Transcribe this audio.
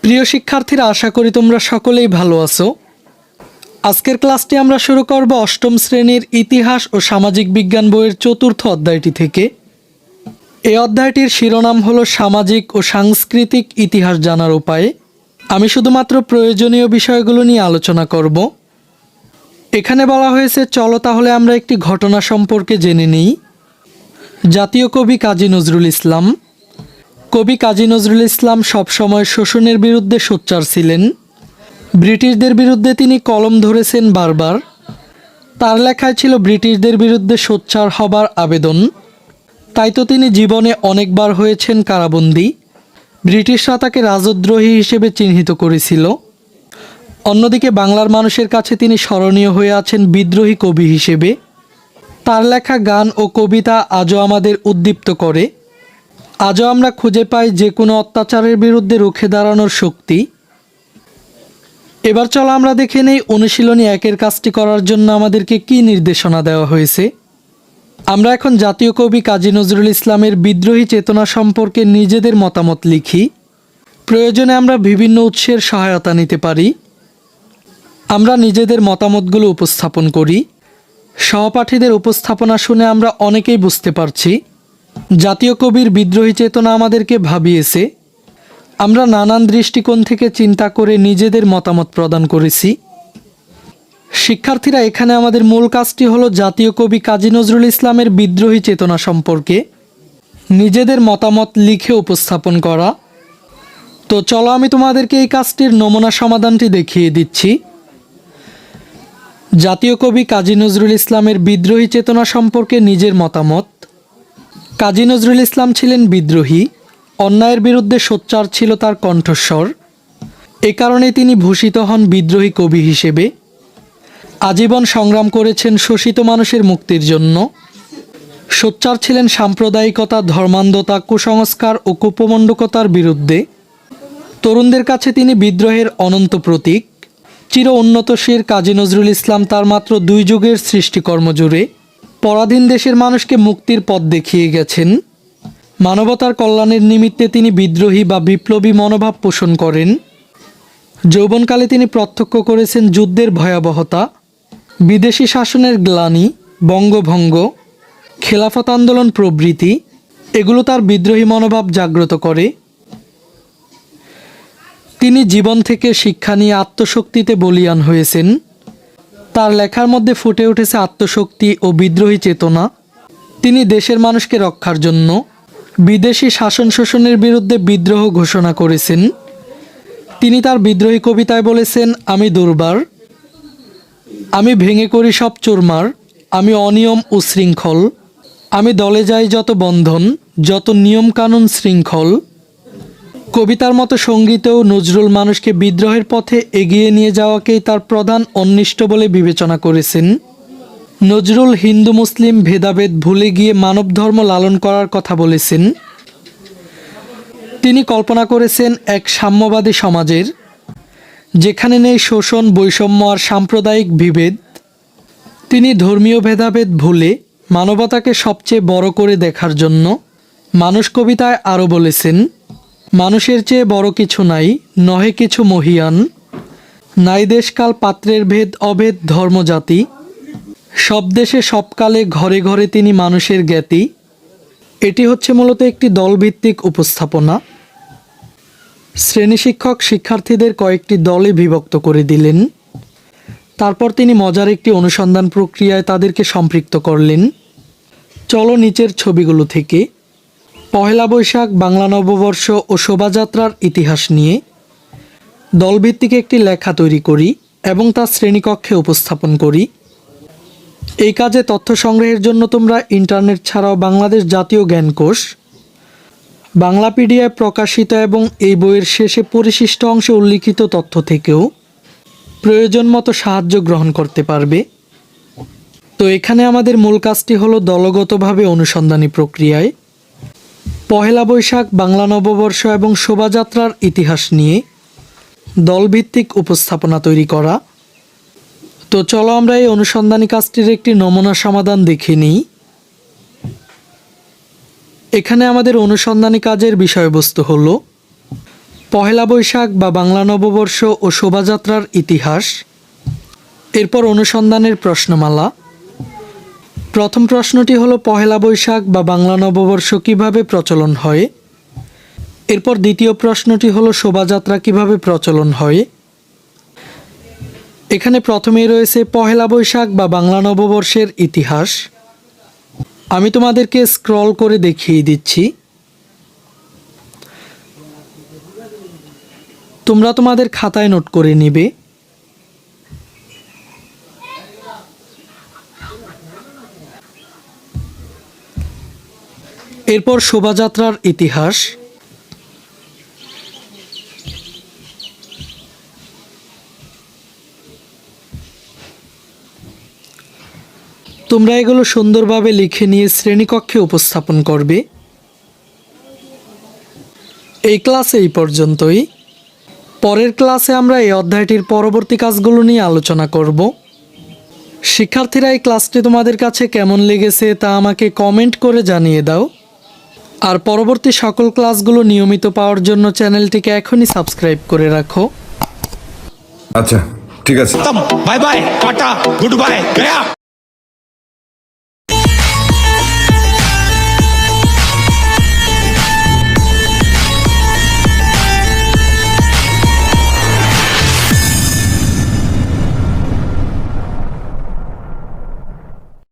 প্রিয় শিক্ষার্থীরা, আশা করি তোমরা সকলেই ভালো আছো। আজকের ক্লাসটি আমরা শুরু করব অষ্টম শ্রেণীর ইতিহাস ও সামাজিক বিজ্ঞান বইয়ের চতুর্থ অধ্যায়টি থেকে। এই অধ্যায়টির শিরোনাম হলো সামাজিক ও সাংস্কৃতিক ইতিহাস জানার উপায়। আমি শুধুমাত্র প্রয়োজনীয় বিষয়গুলো নিয়ে আলোচনা করব। এখানে বলা হয়েছে, চলো তাহলে আমরা একটি ঘটনা সম্পর্কে জেনে নিই। জাতীয় কবি কাজী নজরুল ইসলাম। কবি কাজী নজরুল ইসলাম সবসময় শোষণের বিরুদ্ধে সোচ্চার ছিলেন। ব্রিটিশদের বিরুদ্ধে তিনি কলম ধরেছেন বারবার। তার লেখায় ছিল ব্রিটিশদের বিরুদ্ধে সোচ্চার হবার আবেদন। তাই তো তিনি জীবনে অনেকবার হয়েছেন কারাবন্দী। ব্রিটিশরা তাকে রাজদ্রোহী হিসেবে চিহ্নিত করেছিল। অন্যদিকে বাংলার মানুষের কাছে তিনি স্মরণীয় হয়ে আছেন বিদ্রোহী কবি হিসেবে। তার লেখা গান ও কবিতা আজও আমাদের উদ্দীপ্ত করে। আজও আমরা খুঁজে পাই যে কোনো অত্যাচারের বিরুদ্ধে রুখে দাঁড়ানোর শক্তি। এবার চলো আমরা দেখে নেই অনুশীলনী 1-এর কাজটি করার জন্য আমাদেরকে কি নির্দেশনা দেওয়া হয়েছে। আমরা এখন জাতীয় কবি কাজী নজরুল ইসলামের বিদ্রোহী চেতনা সম্পর্কে নিজেদের মতামত লিখি। প্রয়োজনে আমরা বিভিন্ন উৎসের সহায়তা নিতে পারি। আমরা নিজেদের মতামতগুলো উপস্থাপন করি। সহপাঠীদের উপস্থাপনা শুনে আমরা অনেকেই বুঝতে পারছি জাতীয় কবির বিদ্রোহী চেতনা আমাদেরকে ভাবিয়েছে। আমরা নানান দৃষ্টিকোণ থেকে চিন্তা করে নিজেদের মতামত প্রদান করেছি। শিক্ষার্থীরা, এখানে আমাদের মূল কাজটি হলো জাতীয় কবি কাজী নজরুল ইসলামের বিদ্রোহী চেতনা সম্পর্কে নিজেদের মতামত লিখে উপস্থাপন করা। তো চলো আমি তোমাদেরকে এই কাজটির নমুনা সমাধানটি দেখিয়ে দিচ্ছি। জাতীয় কবি কাজী নজরুল ইসলামের বিদ্রোহী চেতনা সম্পর্কে নিজের মতামত। কাজী নজরুল ইসলাম ছিলেন বিদ্রোহী। অন্যায়ের বিরুদ্ধে সোচ্চার ছিল তার কণ্ঠস্বর। এ কারণে তিনি ভূষিত হন বিদ্রোহী কবি হিসেবে। আজীবন সংগ্রাম করেছেন শোষিত মানুষের মুক্তির জন্য। সোচ্চার ছিলেন সাম্প্রদায়িকতা, ধর্মান্ধতা, কুসংস্কার ও কুপমণ্ডকতার বিরুদ্ধে। তরুণদের কাছে তিনি বিদ্রোহের অনন্ত প্রতীক। চির উন্নতশীল কাজী নজরুল ইসলাম তার মাত্র 2 যুগের সৃষ্টিকর্ম জুড়ে পরাধীন দেশের মানুষকে মুক্তির পথ দেখিয়ে গেছেন। মানবতার কল্যাণের নিমিত্তে তিনি বিদ্রোহী বা বিপ্লবী মনোভাব পোষণ করেন। যৌবনকালে তিনি প্রত্যক্ষ করেছেন যুদ্ধের ভয়াবহতা, বিদেশি শাসনের গ্লানি, বঙ্গভঙ্গ, খেলাফত আন্দোলন প্রভৃতি। এগুলো তার বিদ্রোহী মনোভাব জাগ্রত করে। তিনি জীবন থেকে শিক্ষা নিয়ে আত্মশক্তিতে বলীয়ান হয়েছেন। তার লেখার মধ্যে ফুটে উঠেছে আত্মশক্তি ও বিদ্রোহী চেতনা। তিনি দেশের মানুষকে রক্ষার জন্য বিদেশি শাসন শোষণের বিরুদ্ধে বিদ্রোহ ঘোষণা করেছেন। তিনি তার বিদ্রোহী কবিতায় বলেছেন, আমি দুর্বার, আমি ভেঙে করি সব চুরমার, আমি অনিয়ম উশৃঙ্খল, আমি দলে যাই যত বন্ধন, যত নিয়ম কানুন শৃঙ্খল। কবিতার মতো সঙ্গীতেও নজরুল মানুষকে বিদ্রোহের পথে এগিয়ে নিয়ে যাওয়াকেই তার প্রধান অন্বিষ্ট বলে বিবেচনা করেছেন। নজরুল হিন্দু মুসলিম ভেদাভেদ ভুলে গিয়ে মানব ধর্ম লালন করার কথা বলেছেন। তিনি কল্পনা করেছেন এক সাম্যবাদী সমাজের, যেখানে নেই শোষণ, বৈষম্য আর সাম্প্রদায়িক বিভেদ। তিনি ধর্মীয় ভেদাভেদ ভুলে মানবতাকে সবচেয়ে বড় করে দেখার জন্য মানুষ কবিতায় আরও বলেছেন, মানুষের চেয়ে বড় কিছু নাই, নহে কিছু মহিয়ান, নাই দেশকাল পাত্রের ভেদ অভেদ ধর্মজাতি, সব দেশে সবকালে ঘরে ঘরে তিনি মানুষের জ্ঞাতি। এটি হচ্ছে মূলত একটি দলভিত্তিক উপস্থাপনা। শ্রেণী শিক্ষক শিক্ষার্থীদের কয়েকটি দলে বিভক্ত করে দিলেন। তারপর তিনি মজার একটি অনুসন্ধান প্রক্রিয়ায় তাদেরকে সম্পৃক্ত করলেন। চলো নিচের ছবিগুলো থেকে পহেলা বৈশাখ, বাংলা নববর্ষ ও শোভাযাত্রার ইতিহাস নিয়ে দলভিত্তিক একটি লেখা তৈরি করি এবং তা শ্রেণীকক্ষে উপস্থাপন করি। এই কাজে তথ্য সংগ্রহের জন্য তোমরা ইন্টারনেট ছাড়াও বাংলাদেশ জাতীয় জ্ঞানকোষ, বাংলাপিডিয়ায় প্রকাশিত এবং এই বইয়ের শেষে পরিশিষ্ট অংশে উল্লিখিত তথ্য থেকেও প্রয়োজন মতো সাহায্য গ্রহণ করতে পারবে। তো এখানে আমাদের মূল কাজটি হলো দলগতভাবে অনুসন্ধানী প্রক্রিয়ায় পহেলা বৈশাখ, বাংলা নববর্ষ এবং শোভাযাত্রার ইতিহাস নিয়ে দলভিত্তিক উপস্থাপনা তৈরি করা। তো চলো আমরা এই অনুসন্ধানী কাজটির একটি নমুনা সমাধান দেখে নিই। এখানে আমাদের অনুসন্ধানী কাজের বিষয়বস্তু হলো পহেলা বৈশাখ বা বাংলা নববর্ষ ও শোভাযাত্রার ইতিহাস। এরপর অনুসন্ধানের প্রশ্নমালা। প্রথম প্রশ্নটি হলো পহেলা বৈশাখ বা বাংলা নববর্ষ কিভাবে প্রচলন হয়। এরপর দ্বিতীয় প্রশ্নটি হলো শোভাযাত্রা কিভাবে প্রচলন হয়। এখানে প্রথমেই রয়েছে পহেলা বৈশাখ বা বাংলা নববর্ষের ইতিহাস। আমি তোমাদেরকে স্ক্রল করে দেখিয়ে দিচ্ছি। তোমরা তোমাদের খাতায় নোট করে নিবে। এরপর শোভাযাত্রার ইতিহাস। তোমরা এগুলো সুন্দরভাবে লিখে নিয়ে শ্রেণীকক্ষে উপস্থাপন করবে। এই ক্লাসে এই পর্যন্তই। পরের ক্লাসে আমরা এই অধ্যায়টির পরবর্তী কাজগুলো নিয়ে আলোচনা করব। শিক্ষার্থীরা, এই ক্লাসটি তোমাদের কাছে কেমন লেগেছে তা আমাকে কমেন্ট করে জানিয়ে দাও। আর পরবর্তী সকল ক্লাসগুলো নিয়মিত পাওয়ার জন্য চ্যানেলটিকে এখনই সাবস্ক্রাইব করে রাখো। আচ্ছা, ঠিক আছে। Bye bye tata good bye गया।